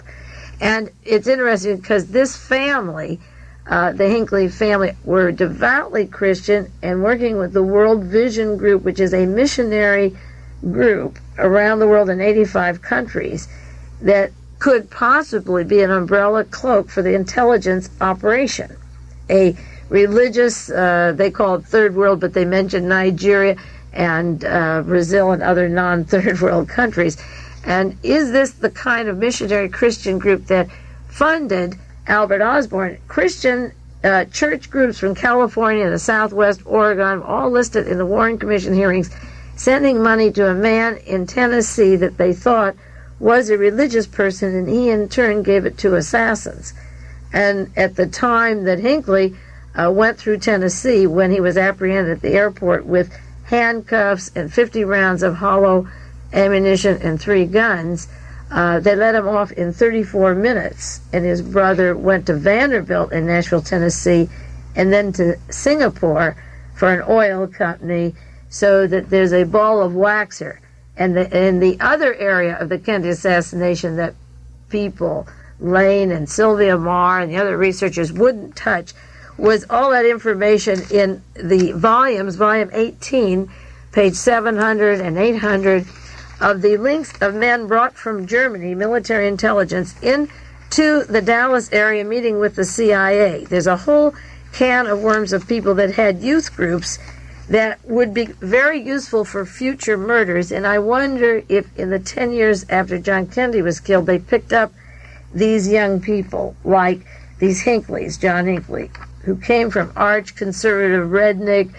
And it's interesting because this family, the Hinckley family, were devoutly Christian and working with the World Vision Group, which is a missionary group around the world in 85 countries that could possibly be an umbrella cloak for the intelligence operation. A religious, they call it third world, but they mention Nigeria and Brazil and other non-third world countries. And is this the kind of missionary Christian group that funded Albert Osborne? Christian church groups from California, the Southwest, Oregon, all listed in the Warren Commission hearings, sending money to a man in Tennessee that they thought was a religious person, and he in turn gave it to assassins. And at the time that Hinckley went through Tennessee, when he was apprehended at the airport with handcuffs and 50 rounds of hollow ammunition and 3 guns, they let him off in 34 minutes, and his brother went to Vanderbilt in Nashville, Tennessee, and then to Singapore for an oil company, so that there's a ball of wax here. And the other area of the Kennedy assassination that people, Lane and Sylvia Marr and the other researchers, wouldn't touch was all that information in the volumes, volume 18, page 700 and 800, of the links of men brought from Germany, military intelligence, into the Dallas area meeting with the CIA. There's a whole can of worms of people that had youth groups that would be very useful for future murders. And I wonder if in the 10 years after John Kennedy was killed, they picked up these young people, like these Hinkleys, John Hinckley, who came from arch conservative, redneck,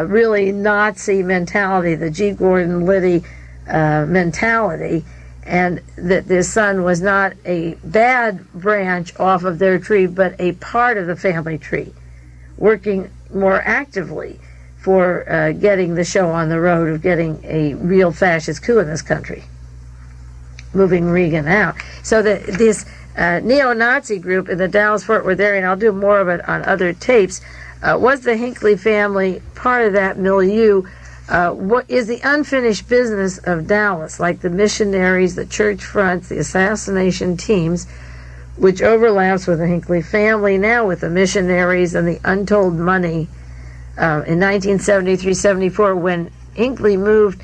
really Nazi mentality, the G. Gordon Liddy mentality, and that their son was not a bad branch off of their tree, but a part of the family tree, working more actively for getting the show on the road of getting a real fascist coup in this country, moving Reagan out. So this neo-Nazi group in the Dallas-Fort Worth area, and I'll do more of it on other tapes, was the Hinckley family part of that milieu? What is the unfinished business of Dallas, like the missionaries, the church fronts, the assassination teams, which overlaps with the Hinckley family now with the missionaries and the untold money. In 1973-74, when Hinckley moved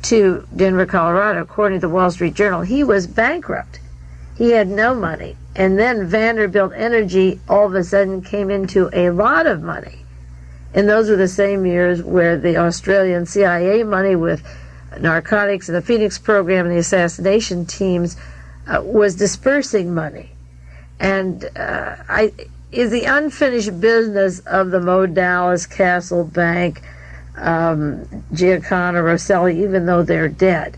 to Denver, Colorado, according to the Wall Street Journal, he was bankrupt. He had no money. And then Vanderbilt Energy all of a sudden came into a lot of money. And those were the same years where the Australian CIA money with narcotics and the Phoenix program and the assassination teams was dispersing money. And is the unfinished business of the Mo Dallas, Castle Bank, Giancana, Rosselli, even though they're dead,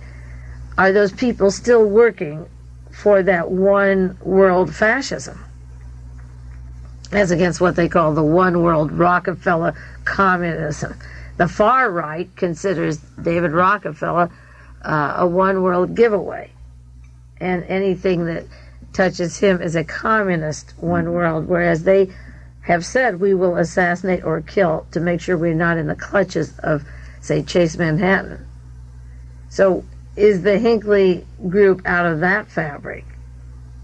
are those people still working for that one world fascism, as against what they call the one world Rockefeller communism? The far right considers David Rockefeller a one world giveaway, and anything that touches him is a communist one world, whereas they have said we will assassinate or kill to make sure we're not in the clutches of, say, Chase Manhattan. So is the Hinckley group out of that fabric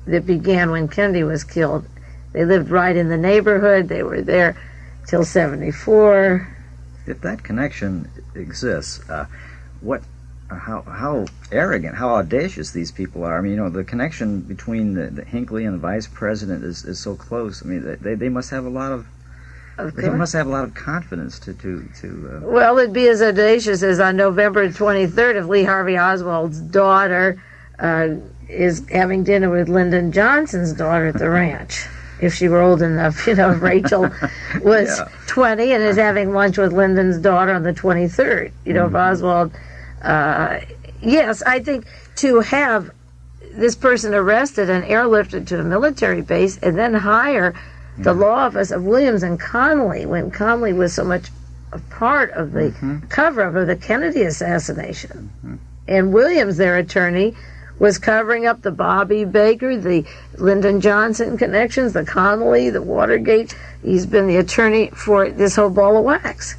that began when Kennedy was killed? They lived right in the neighborhood. They were there till 74. If that connection exists, how arrogant, how audacious these people are. I mean, the connection between the Hinckley and the vice president is so close. I mean, they must have a lot of they must have a lot of confidence to Well, it'd be as audacious as on November 23rd if Lee Harvey Oswald's daughter is having dinner with Lyndon Johnson's daughter at the ranch. If she were old enough, if Rachel was 20 and is having lunch with Lyndon's daughter on the 23rd, if Oswald, yes, I think to have this person arrested and airlifted to a military base and then hire the law office of Williams and Connolly, when Connolly was so much a part of the cover-up of the Kennedy assassination. And Williams, their attorney, was covering up the Bobby Baker, the Lyndon Johnson connections, the Connolly, the Watergate. He's been the attorney for this whole ball of wax.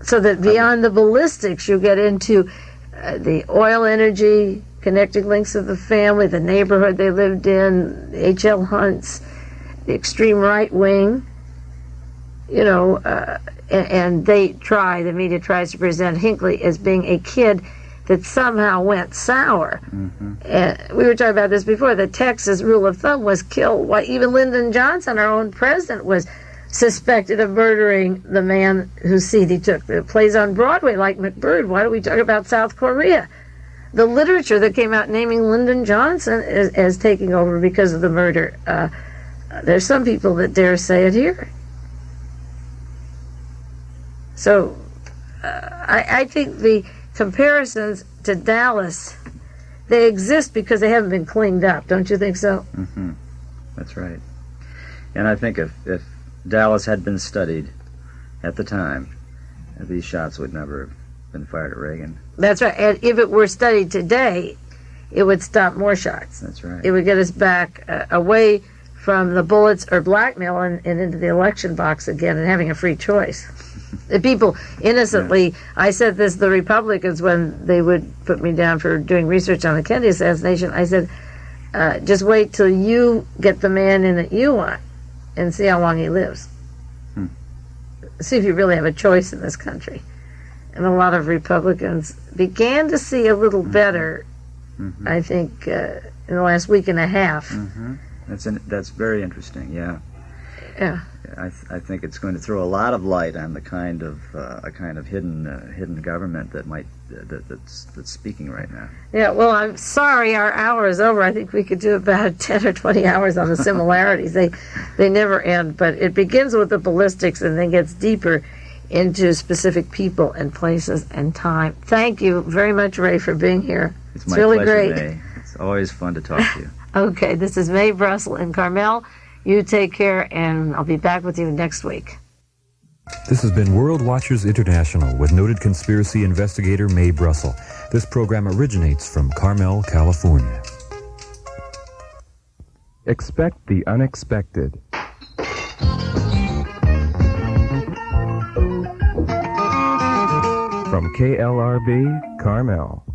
So that beyond the ballistics, you get into the oil energy, connecting links of the family, the neighborhood they lived in, the H.L. Hunts, the extreme right wing, and the media tries to present Hinckley as being a kid that somehow went sour. And we were talking about this before. The Texas rule of thumb was kill. Why, even Lyndon Johnson, our own president, was suspected of murdering the man whose seat he took. The plays on Broadway, like McBird. Why do we talk about South Korea? The literature that came out naming Lyndon Johnson as taking over because of the murder. There's some people that dare say it here. So I think the comparisons to Dallas, they exist because they haven't been cleaned up. Don't you think so? That's right. And I think if Dallas had been studied at the time, these shots would never have been fired at Reagan. That's right. And if it were studied today, it would stop more shots. That's right. It would get us back away from the bullets or blackmail and into the election box again and having a free choice. The people innocently, I said this to the Republicans when they would put me down for doing research on the Kennedy assassination. I said, just wait till you get the man in that you want and see how long he lives. See if you really have a choice in this country. And a lot of Republicans began to see a little better, I think, in the last week and a half. That's very interesting, yeah. Yeah. I think it's going to throw a lot of light on the kind of hidden government that's speaking right now. Yeah. Well, I'm sorry, our hour is over. I think we could do about 10 or 20 hours on the similarities. They never end. But it begins with the ballistics and then gets deeper into specific people and places and time. Thank you very much, Ray, for being here. It's my really pleasure, great. Mae. It's always fun to talk to you. Okay. This is Mae Brussell and Carmel. You take care, and I'll be back with you next week. This has been World Watchers International with noted conspiracy investigator Mae Brussell. This program originates from Carmel, California. Expect the unexpected. From KLRB, Carmel.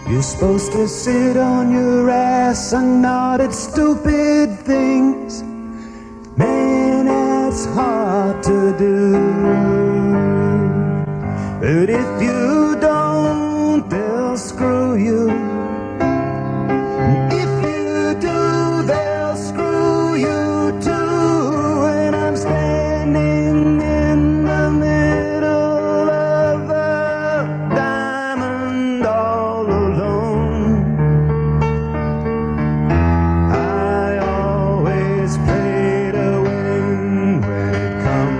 You're supposed to sit on your ass and nod at stupid things. Man, that's hard to do. But if you don't, they'll screw you. And if you do, they'll screw you too. And I'm standing in the middle of a diamond all alone. I always play to win when it comes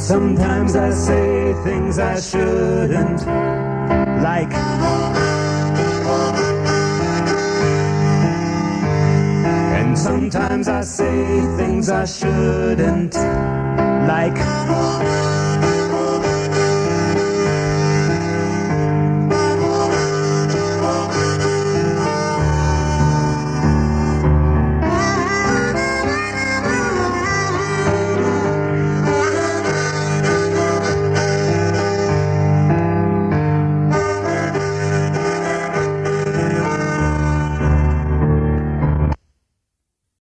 Sometimes I say things I shouldn't, like and sometimes I say things I shouldn't, like